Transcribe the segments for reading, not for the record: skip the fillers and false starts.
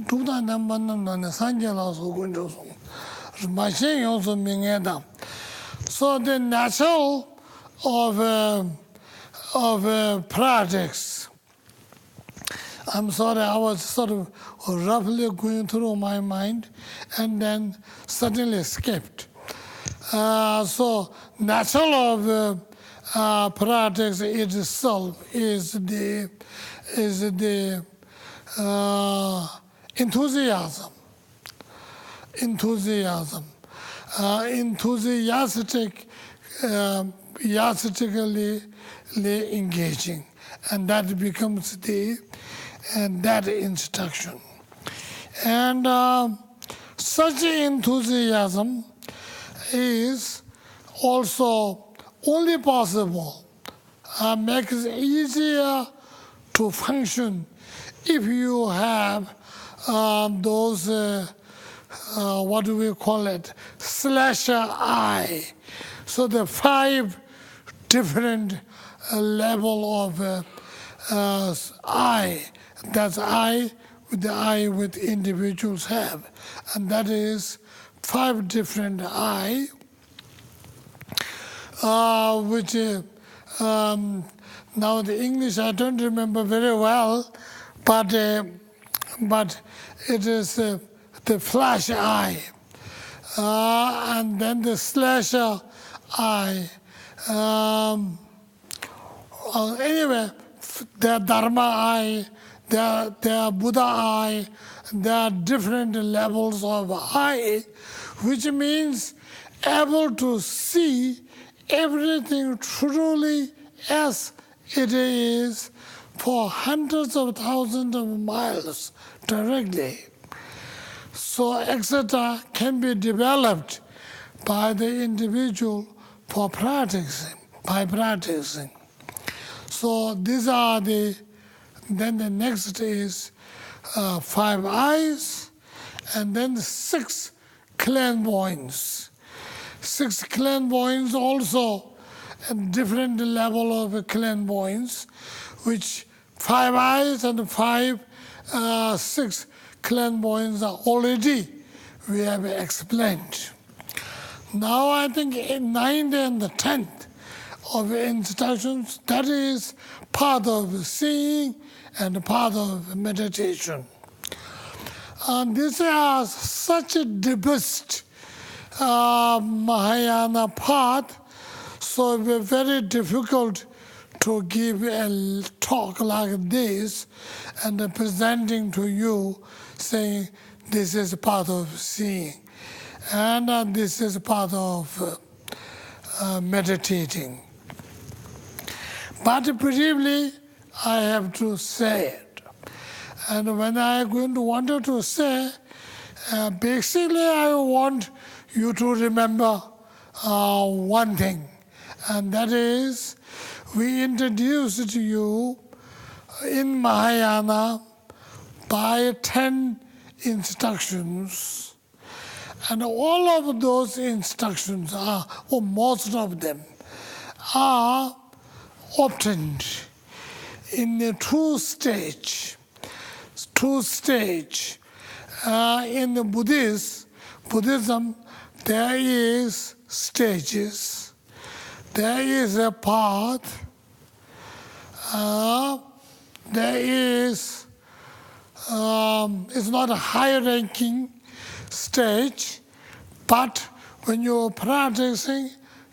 두다 남만는 산재라서 군조송 마신 요소 명예다. So the natural of projects. I'm sorry, I was sort of roughly going through my mind and then suddenly skipped. So natural of projects itself is the enthusiasm. Enthusiastically engaging, and that becomes that instruction. And such enthusiasm is also only possible, makes it easier to function if you have those, what do we call it, slasher eye. So the 5 different level of eye, that's eye with individuals have. And that is 5 different eye, which now the English I don't remember very well, but it is the flash eye, and then the slasher eye. Anyway, the Dharma eye, the Buddha eye, there are different levels of eye, which means able to see everything truly as it is for hundreds of thousands of miles directly. So etc. can be developed by the individual by practicing. So these are then the next is 5 eyes, and then 6 clairvoyants. 6 clairvoyants also a different level of clairvoyance, which 5 eyes and 6 clairvoyants are already we have explained. Now I think in 9th and the 10th of instructions, that is part of seeing and part of meditation. And these are such a deepest Mahayana path, so it will be very difficult to give a talk like this and presenting to you saying this is part of seeing and this is part of meditating. But briefly, I have to say it. And when I am going to want to say, basically I want you to remember one thing, and that is we introduced you in Mahayana by 10 instructions, and all of those instructions are, or most of them, are obtained in the 2 stage. In the Buddhism, there is stages. There is a path. There is, it's not a high-ranking stage, but when you're practicing,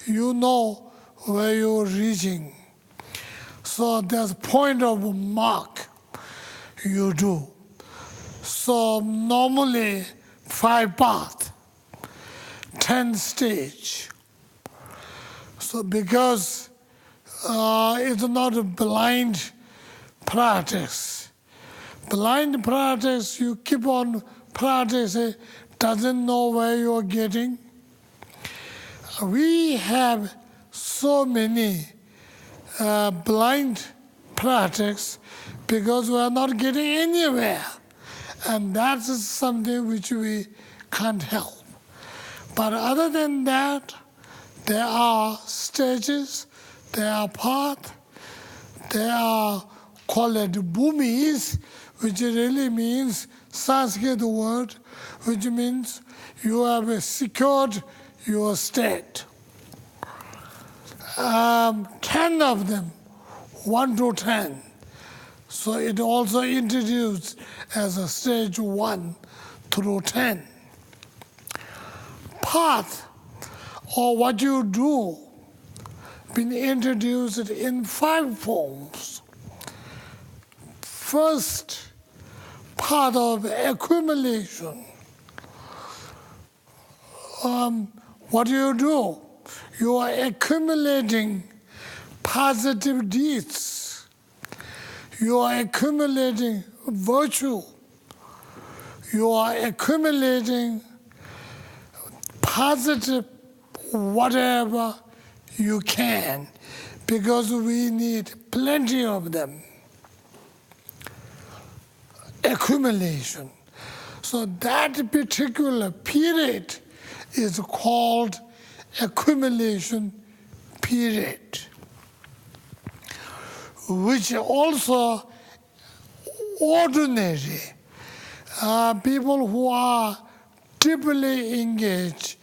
you know where you're reaching. So there's a point of mark you do. So normally 5 paths, 10 stage. So because it's not a blind practice. Blind practice, you keep on practicing, doesn't know where you're getting. We have so many blind practice because we are not getting anywhere. And that is something which we can't help. But other than that, there are stages, there are paths, there are called bhumis, which really means Sanskrit word which means you have secured your state. 10 of them, 1 to 10. So it also introduced as a stage 1 through 10. Path, or what you do, been introduced in 5 forms. First, part of accumulation. What do? You are accumulating positive deeds. You are accumulating virtue. You are accumulating positive whatever you can, because we need plenty of them. Accumulation. So that particular period is called accumulation period, which also ordinary people who are deeply engaged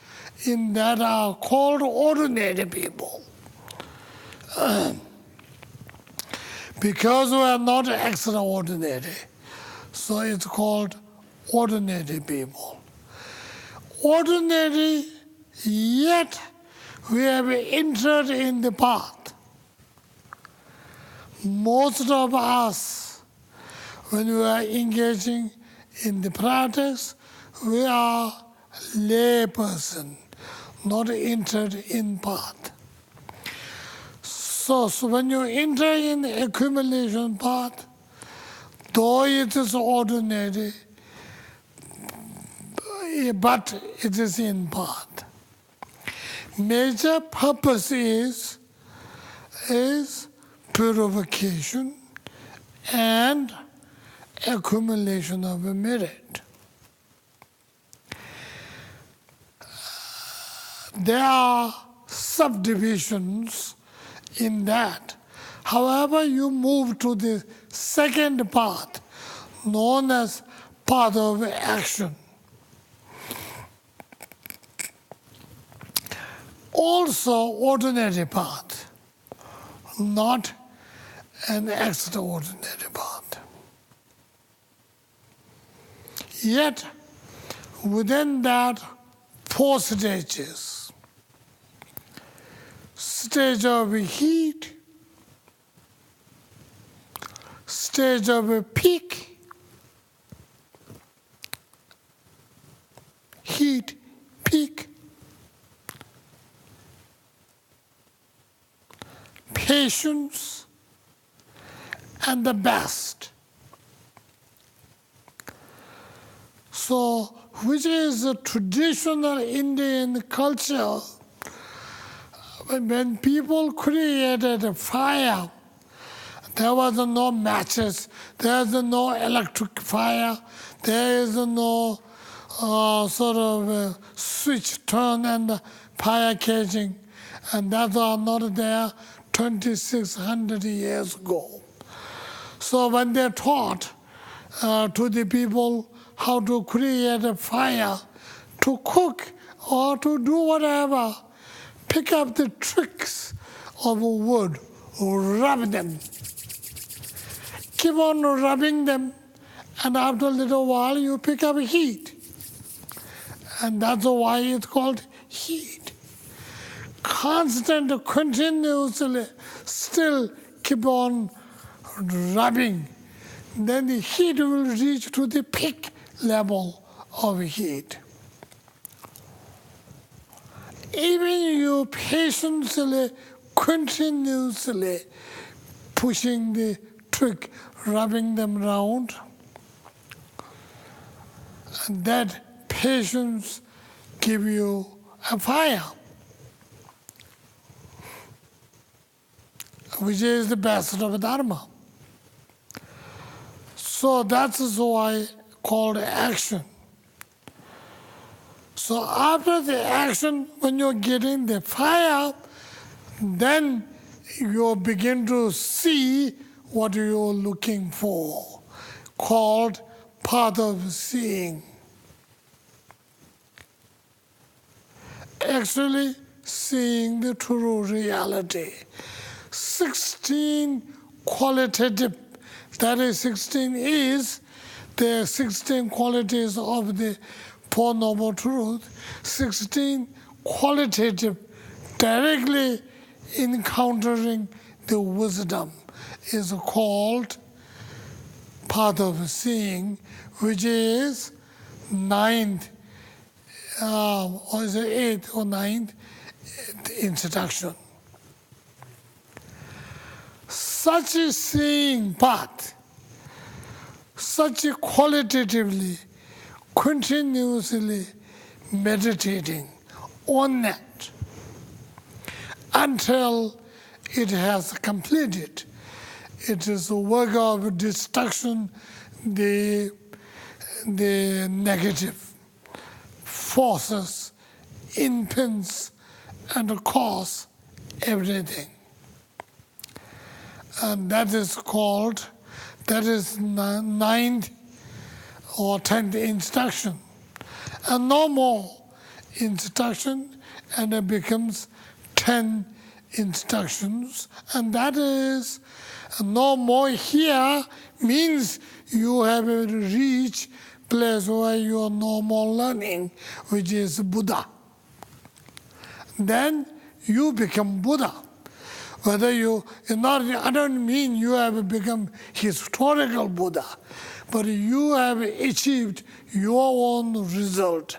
in that are called ordinary people. Because we are not extraordinary, so it's called ordinary people. Ordinary, yet we have entered in the path. Most of us, when we are engaging in the practice, we are lay person, not entered in path. So when you enter in the accumulation path, though it is ordinary, but it is in path. Major purpose is purification and accumulation of a merit. There are subdivisions in that. However, you move to the second path, known as path of action. Also ordinary path, not an extraordinary path. Yet, within that, 4 stages. Stage of heat, stage of peak, heat, peak, patience, and the best. So, which is a traditional Indian culture. When people created a fire, there was no matches, there is no electric fire, there is no sort of switch turn and fire catching, and that are not there 2,600 years ago. So when they taught to the people how to create a fire, to cook or to do whatever, pick up the tricks of wood, rub them. Keep on rubbing them, and after a little while you pick up heat. And that's why it's called heat. Constant, continuously, still keep on rubbing. Then the heat will reach to the peak level of heat. Even you patiently, continuously pushing the trick, rubbing them round, and that patience give you a fire, which is the best of Dharma. So that's why called action. So after the action, when you're getting the fire, then you begin to see what you're looking for, called path of seeing. Actually seeing the true reality. 16 qualitative, that is 16 is the 16 qualities of the Four Noble Truths. 16 qualitative, directly encountering the wisdom is called path of seeing, which is ninth, or is it eighth or ninth introduction. Such a seeing path, such a qualitatively, continuously meditating on that until it has completed. It is a work of destruction, the negative forces, impinge and cause everything. And that is called, that is ninth or 10th instruction. And no more instruction, and it becomes 10 instructions. And that is no more here means you have reached place where you are no more learning, which is Buddha. Then you become Buddha. Whether you, not, I don't mean you have become historical Buddha, but you have achieved your own result,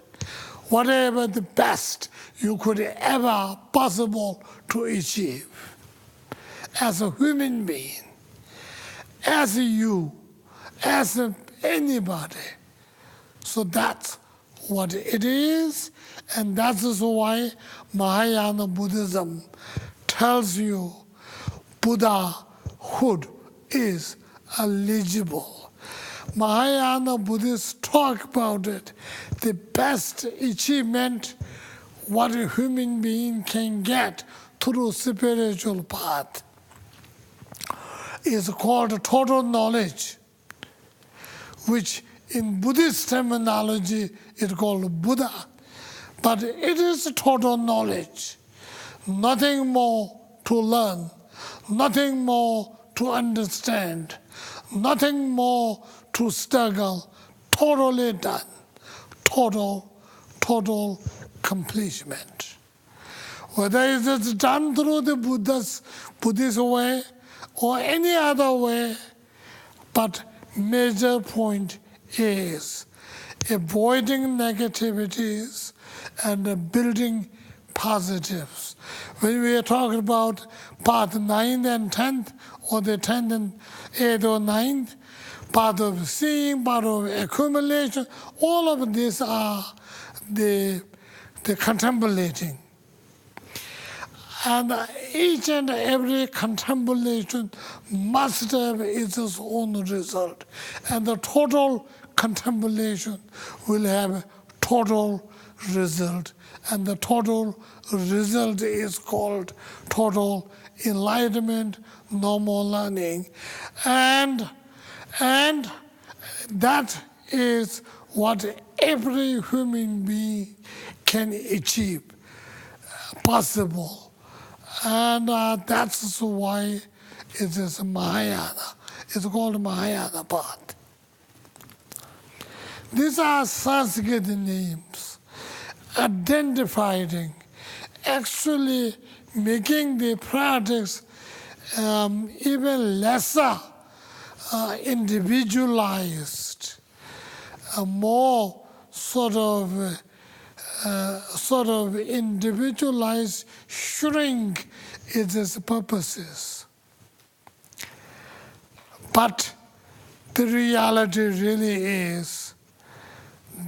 whatever the best you could ever possible to achieve as a human being, as you, as anybody. So that's what it is, and that is why Mahayana Buddhism tells you Buddhahood is eligible. Mahayana Buddhists talk about it. The best achievement what a human being can get through spiritual path is called total knowledge, which in Buddhist terminology is called Buddha. But it is total knowledge. Nothing more to learn, nothing more to understand, nothing more to struggle, totally done, total completion. Whether it is done through the Buddhist way or any other way, but major point is avoiding negativities and building positives. When we are talking about path 9th and 10th, or the 10th and 8th or 9th, path of seeing, path of accumulation, all of these are the contemplating. And each and every contemplation must have its own result. And the total contemplation will have total result. And the total result is called total enlightenment, no more learning. And that is what every human being can achieve, possible. And that's why it is Mahayana. It's called Mahayana path. These are Sanskrit names, identifying, actually making the practice even lesser individualized, more sort of individualized, shrink its purposes. But the reality really is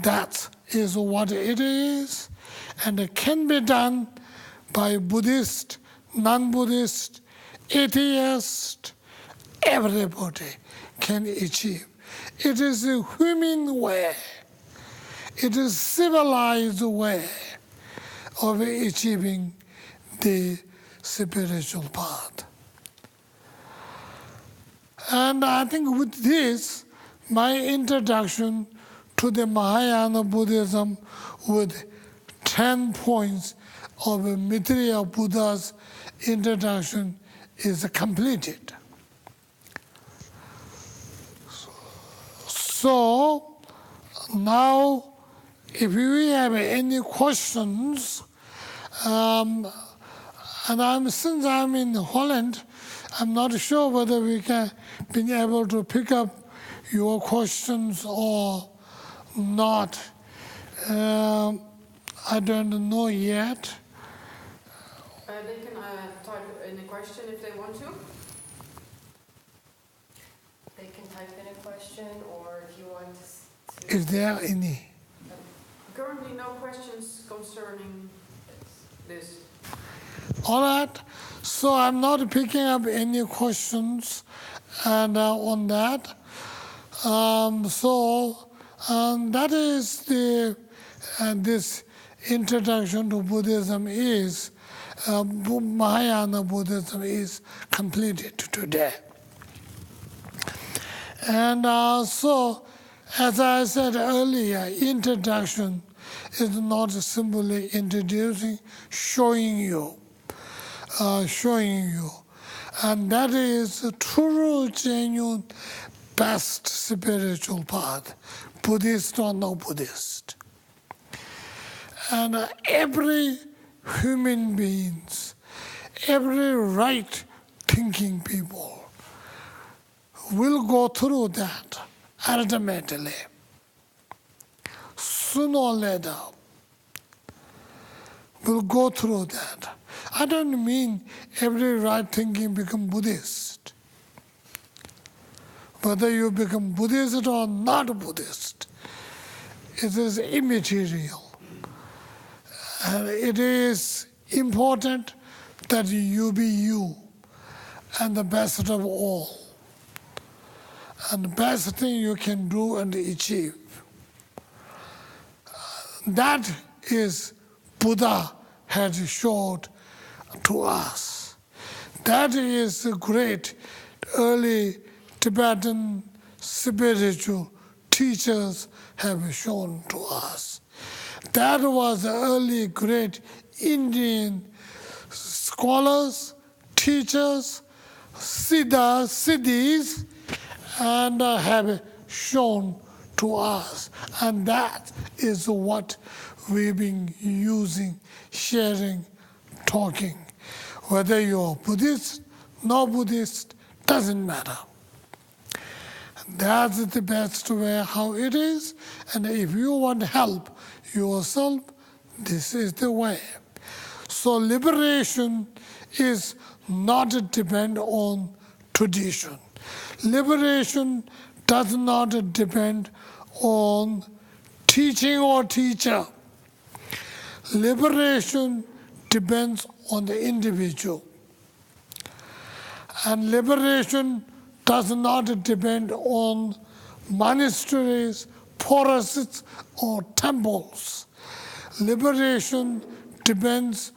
that is what it is, and it can be done by Buddhist, non-Buddhist, atheist, everybody can achieve. It is a human way. It is civilized way of achieving the spiritual path. And I think with this, my introduction to the Mahayana Buddhism with 10 points of a Maitreya Buddha's introduction is completed. So now, if we have any questions, and since I'm in Holland, I'm not sure whether we can be able to pick up your questions or not. I don't know yet. They can type in a question if they want to. They can type in a question, or if you want to... Is there any? Currently no questions concerning this. All right. So I'm not picking up any questions and on that. That is this introduction to Buddhism is, Mahayana Buddhism is completed today. And so, as I said earlier, introduction is not simply introducing, showing you. And that is a true, genuine, best spiritual path, Buddhist or no Buddhist. And every human beings, every right-thinking people will go through that ultimately, sooner or later, will go through that. I don't mean every right-thinking become Buddhist. Whether you become Buddhist or not Buddhist, it is immaterial. And it is important that you be you, and the best of all, and the best thing you can do and achieve. That is Buddha has showed to us. That is the great early Tibetan spiritual teachers have shown to us. That was the early great Indian scholars, teachers, siddhis, and have shown to us. And that is what we've been using, sharing, talking. Whether you're Buddhist, no Buddhist, doesn't matter. That's the best way how it is. And if you want help yourself, this is the way. So liberation is not depend on tradition. Liberation does not depend on teaching or teacher. Liberation depends on the individual. And liberation does not depend on monasteries, forests, or temples. Liberation depends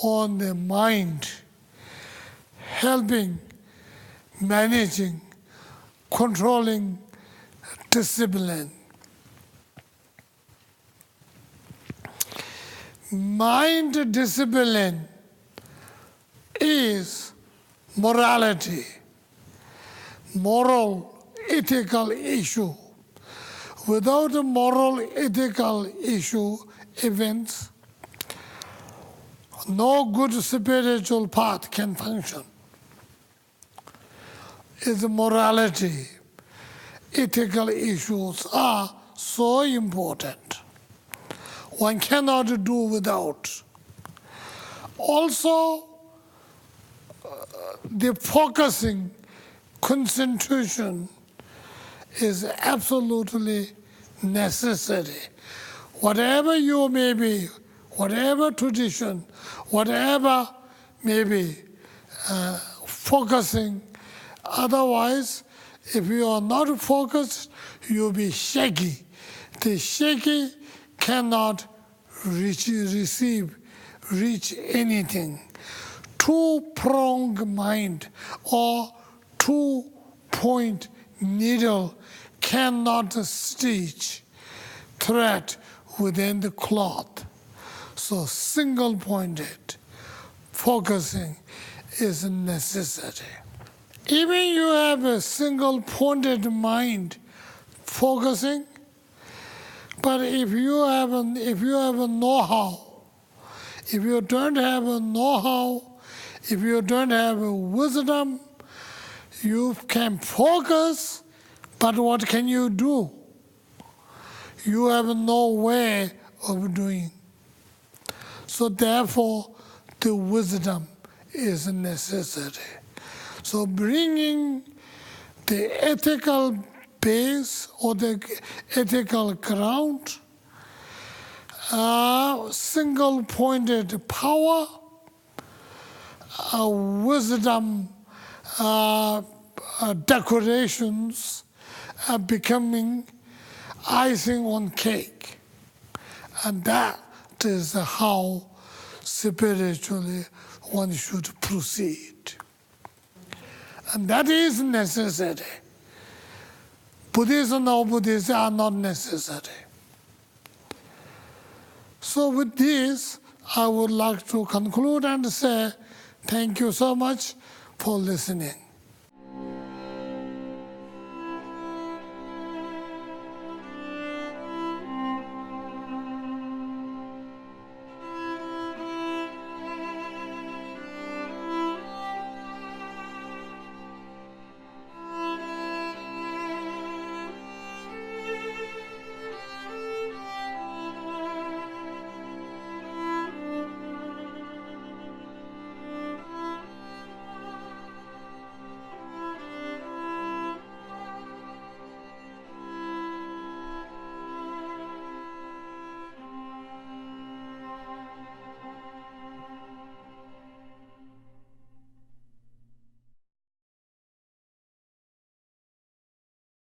on the mind, helping, managing, controlling, discipline. Mind discipline is morality, moral, ethical issue. Without a moral, ethical issue, events, no good spiritual path can function. It's morality, ethical issues are so important. One cannot do without. Also, the focusing, concentration is absolutely necessary. Whatever you may be, whatever tradition, whatever may be, focusing. Otherwise, if you are not focused, you'll be shaky. The shaky cannot reach anything. Two-pronged mind or two-point needle cannot stitch thread within the cloth. So single-pointed focusing is a necessity. Even you have a single-pointed mind focusing, but if you have a know-how, if you don't have a know-how, if you don't have a wisdom, you can focus, but what can you do? You have no way of doing. So therefore, the wisdom is a necessity. So bringing the ethical base or the ethical ground, single-pointed power, wisdom, decorations are becoming icing on cake. And that is how spiritually one should proceed. And that is necessary. Buddhism or Buddhism are not necessary. So with this, I would like to conclude and say thank you so much for listening.